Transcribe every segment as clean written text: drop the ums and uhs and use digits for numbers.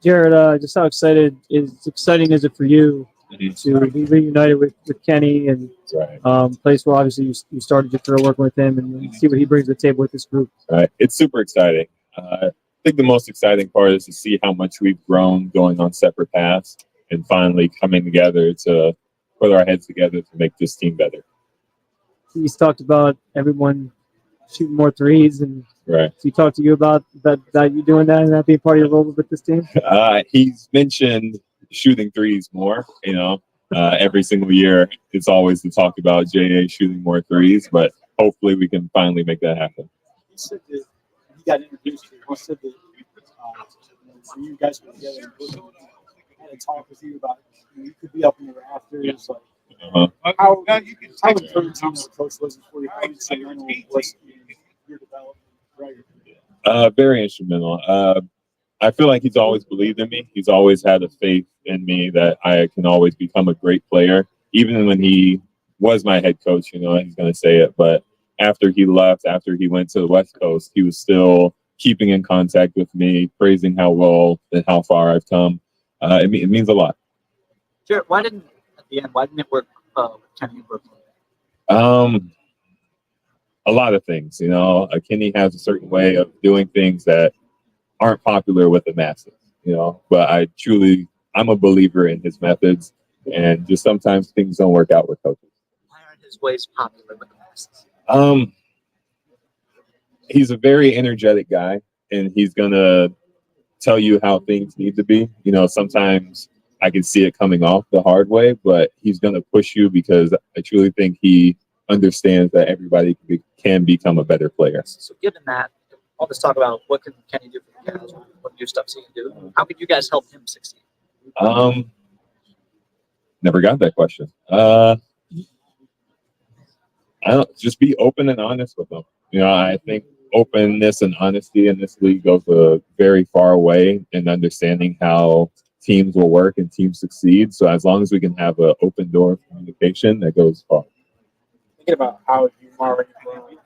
Jarrett, just how exciting is it for you to be reunited with Kenny and Right. place where obviously you started your career working with him and see what he brings to the table with this group. Right. It's super exciting. I think the most exciting part is to see how much we've grown going on separate paths and finally coming together to put our heads together to make this team better. He's talked about everyone shooting more threes, and Right. he talked to you about that you doing that and that being part of your role with this team. He's mentioned shooting threes more. Every single year, it's always to talk about JA shooting more threes, but hopefully we can finally make that happen. He said that he got introduced to you. He said that when you guys were together, he had a talk with you about you could be up in the rafters. Like, how encouraging the coach was for you? How instrumental was your development? Right. Very instrumental. I feel like he's always believed in me. He's always had a faith in me that I can always become a great player. Even when he was my head coach, he's going to say it. But after he left, after he went to the West Coast, he was still keeping in contact with me, praising how well and how far I've come. It means a lot. Jarrett, why didn't it work with Kenny in Brooklyn? A lot of things. Kenny has a certain way of doing things that aren't popular with the masses. But I'm a believer in his methods, and just sometimes things don't work out with coaches. Why aren't his ways popular with the masses? He's a very energetic guy, and he's gonna tell you how things need to be. Sometimes I can see it coming off the hard way, but he's gonna push you because I truly think he understands that everybody can become a better player. So given that, all this talk about what can Kenny do for you guys, what new stuff he can do, how could you guys help him succeed? Never got that question. I don't just be open and honest with them. I think openness and honesty in this league goes a very far way in understanding how teams will work and teams succeed. So as long as we can have an open door of communication, that goes far. Thinking about how you've already grown and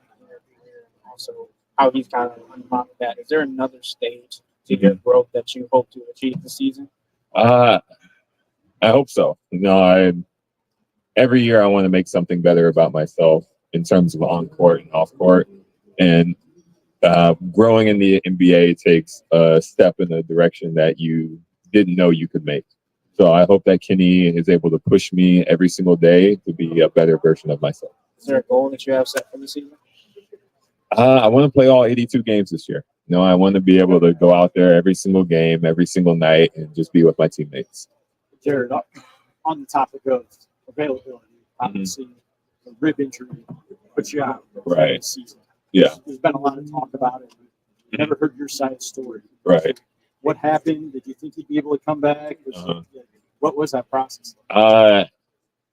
also how he's kind of unlocked that. Is there another stage to your growth that you hope to achieve this season? I hope so. Every year I want to make something better about myself in terms of on court and off court. And growing in the NBA takes a step in the direction that you didn't know you could make. So I hope that Kenny is able to push me every single day to be a better version of myself. Is there a goal that you have set for the season? I want to play all 82 games this year. I want to be able to go out there every single game, every single night, and just be with my teammates. Jarrett, on the topic of availability, obviously the rib injury put you out right this season. Yeah. There's been a lot of talk about it. Never heard your side of the story. Right. What happened? Did you think you'd be able to come back? What was that process?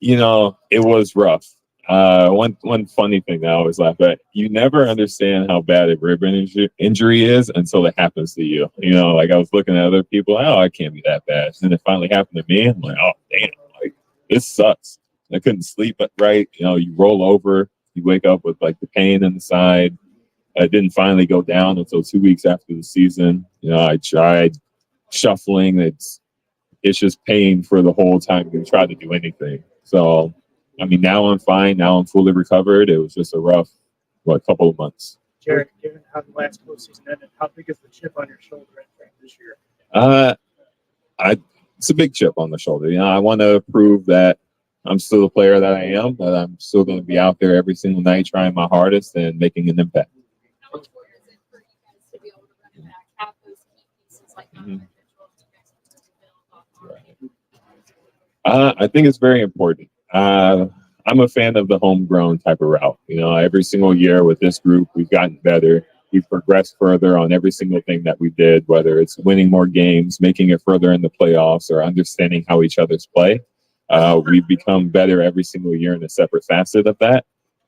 It was rough. One funny thing that I always laugh at, you never understand how bad a rib injury is until it happens to you. Like I was looking at other people, it can't be that bad. And it finally happened to me. I'm like, oh, damn, like this sucks. I couldn't sleep right. You roll over, you wake up with like the pain in the side. It didn't finally go down until 2 weeks after the season. I tried shuffling. It's just pain for the whole time you try to do anything. So, now I'm fine. Now I'm fully recovered. It was just a rough, couple of months. Jarrett, given how the last postseason ended, how big is the chip on your shoulder this year? It's a big chip on the shoulder. I want to prove that I'm still the player that I am, that I'm still going to be out there every single night trying my hardest and making an impact. I think it's very important. I'm a fan of the homegrown type of route. Every single year with this group, we've gotten better. We've progressed further on every single thing that we did, whether it's winning more games, making it further in the playoffs, or understanding how each other's play. We've become better every single year in a separate facet of that.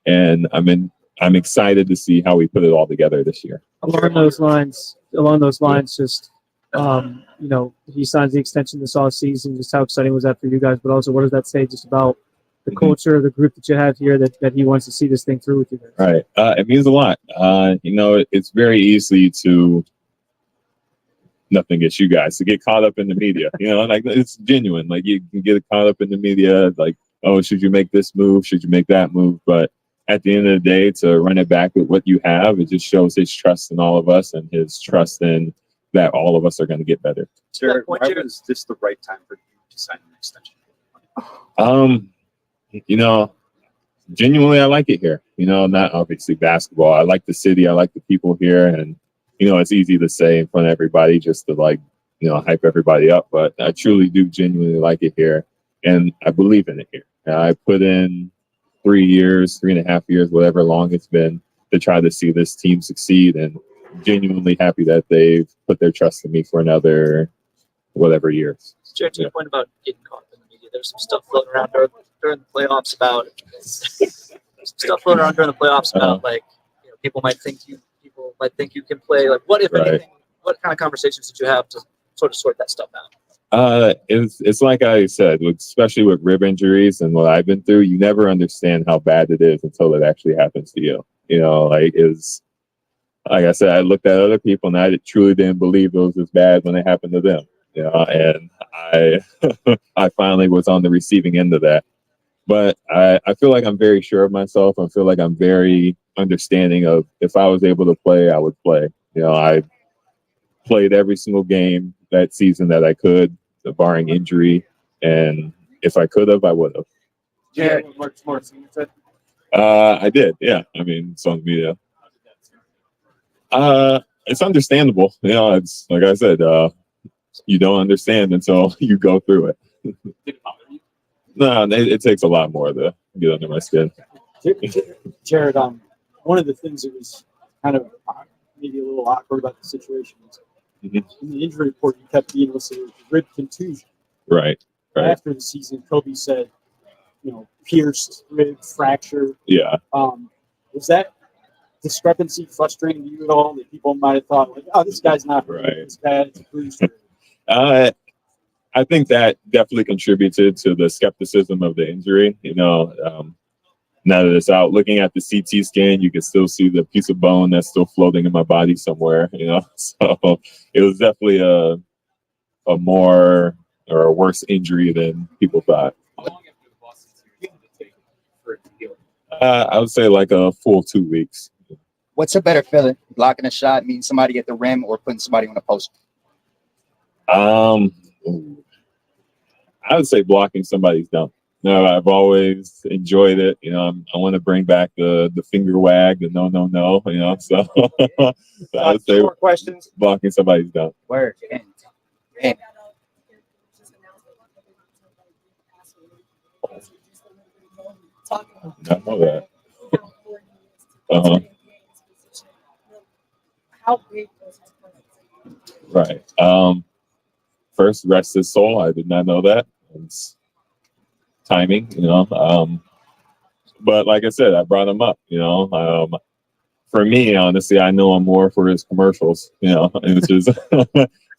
And I'm excited to see how we put it all together this year. Along those lines, just he signs the extension this offseason. Just how exciting was that for you guys? But also, what does that say just about the culture, the group that you have here, that he wants to see this thing through with you guys? Right. It means a lot. It's very easy to nothing against you guys to get caught up in the media. Like it's genuine. Like you can get caught up in the media, like, oh, should you make this move? Should you make that move? But at the end of the day, to run it back with what you have, it just shows his trust in all of us and his trust in that all of us are going to get better. Jarrett, why was this the right time for you to sign an extension? Genuinely, I like it here. Not obviously basketball. I like the city. I like the people here. And, it's easy to say in front of everybody just to hype everybody up. But I truly do genuinely like it here. And I believe in it here. I put in 3 years, 3.5 years, whatever long it's been to try to see this team succeed. And genuinely happy that they've put their trust in me for another whatever years. Jared, to your point about getting caught in the media, there's some stuff floating around during the playoffs about like people might think you can play. Like, what if anything? What kind of conversations did you have to sort of sort that stuff out? It's like I said, especially with rib injuries and what I've been through, you never understand how bad it is until it actually happens to you. Like I said, I looked at other people and I truly didn't believe it was as bad when it happened to them. And I finally was on the receiving end of that. But I feel like I'm very sure of myself. I feel like I'm very understanding of if I was able to play, I would play. I played every single game that season that I could, barring injury. And if I could have, I would have. Yeah, I did. Yeah. I mean, it's on the media. It's understandable. It's like I said, you don't understand until you go through it. No, it takes a lot more to get under my skin. Jarrett, one of the things that was kind of maybe a little awkward about the situation is in the injury report you kept being listed as rib contusion. Right. After the season, Kobe said, pierced rib fracture. Yeah. Was that discrepancy frustrating to you at all? That people might have thought, like, oh, this guy's not right. It's bad. It's a bruise. I think that definitely contributed to the skepticism of the injury. Now that it's out, looking at the CT scan, you can still see the piece of bone that's still floating in my body somewhere. So it was definitely a more or a worse injury than people thought. How long after the Boston series did it take for it to heal? I would say like a full 2 weeks. What's a better feeling, blocking a shot, meeting somebody at the rim, or putting somebody on a post? I would say blocking somebody's dunk. No, I've always enjoyed it. I want to bring back the finger wag, the no. So I would say more questions. Blocking somebody's dunk. Word. And I know that. Uh-huh. How big was his presence? Right. First, rest his soul. I did not know that. It's timing, But like I said, I brought him up, For me, honestly, I know him more for his commercials, It's just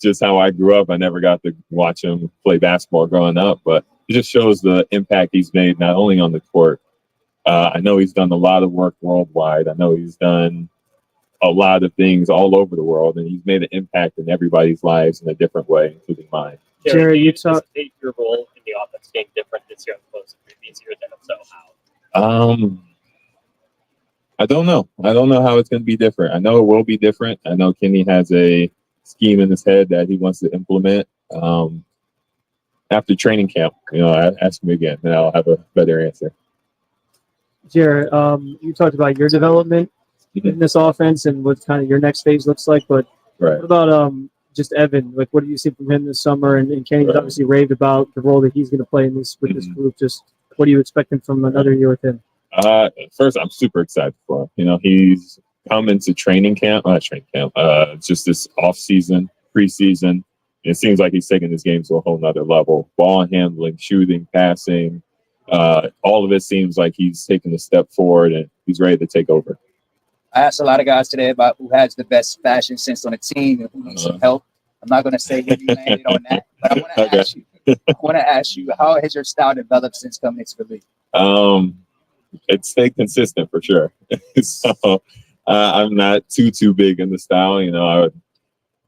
just how I grew up. I never got to watch him play basketball growing up, but it just shows the impact he's made not only on the court. I know he's done a lot of work worldwide. I know he's done a lot of things all over the world, and he's made an impact in everybody's lives in a different way, including mine. Jarrett, you talk. Your role in the offense being different this year as opposed to previous years, and if so, how? I don't know. I don't know how it's going to be different. I know it will be different. I know Kenny has a scheme in his head that he wants to implement. After training camp, ask me again, and I'll have a better answer. Jarrett, you talked about your development in this offense and what kind of your next phase looks like, but what about just Evan? Like, what do you see from him this summer? And Kenny's obviously raved about the role that he's going to play in this with this group. Just what are you expecting from another year with him? First, I'm super excited for him. He's come into just this off season, preseason. It seems like he's taking his game to a whole nother level. Ball handling, shooting, passing, all of it seems like he's taking a step forward and he's ready to take over. I asked a lot of guys today about who has the best fashion sense on the team and who needs some help. I'm not going to say who you landed on that, but I want to ask you, how has your style developed since coming into the league? It's stayed consistent for sure. So I'm not too big in the style.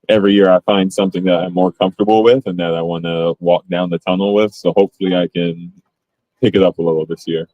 every year I find something that I'm more comfortable with and that I want to walk down the tunnel with. So hopefully I can pick it up a little this year.